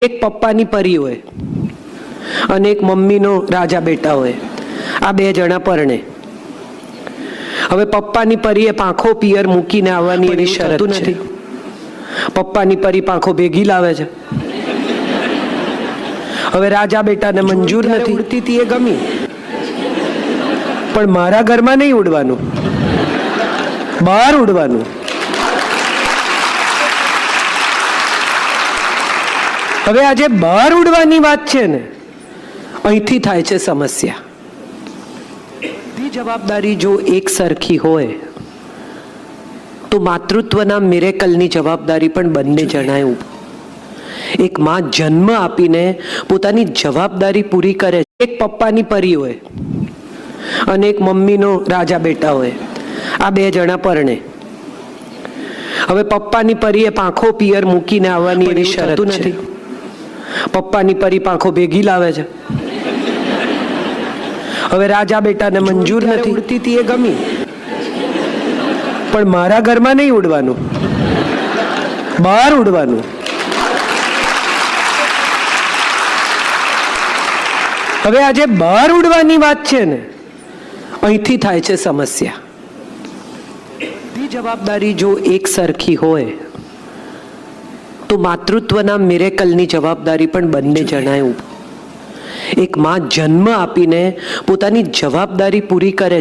એક પપ્પાની પરી હોય અને એક મમ્મીનો રાજા બેટા હોય. આ બે જણા પરણે. હવે પપ્પાની પરીએ પાંખો પિયર મૂકીને આવવાની એવી શરત નથી. પપ્પાની પરી પાંખો ભેગી લાવે છે. હવે રાજા બેટાને મંજૂર નથી. ઉડતી હતી એ ગમી, પણ મારા ઘરમાં નહીં ઉડવાનું, બહાર ઉડવાનું. હવે આજે બહાર ઉડવાની વાત છે ને, અહીંથી થાય છે સમસ્યા. બધી જવાબદારી જો એક સરખી હોય તો માતૃત્વના મિરેકલની જવાબદારી પણ બંને જણાએ. એક માં જન્મ આપીને પોતાની જવાબદારી પૂરી કરે. એક પપ્પાની પરી હોય અને એક મમ્મીનો રાજા બેટા હોય. આ બે જણા પરણે. હવે પપ્પાની પરીએ પાંખો પિયર મૂકીને આવવાની એવી શરત નથી. પપ્પાની પરી પાંખો ભેગી લાવે છે. હવે રાજા બેટાને મંજૂર નથી. ઉડતી હતી એ ગમી, પણ મારા ઘરમાં નહીં ઉડવાનું, બહાર ઉડવાનું. હવે આજે બહાર ઉડવાની વાત છે ને, અહીંથી થાય છે સમસ્યા. બધી જવાબદારી જો એક સરખી હોય તો માતૃત્વના મિરેકલની જવાબદારી પણ બંને જણાએ. એક માં જન્મ આપીને પોતાની જવાબદારી પૂરી કરે.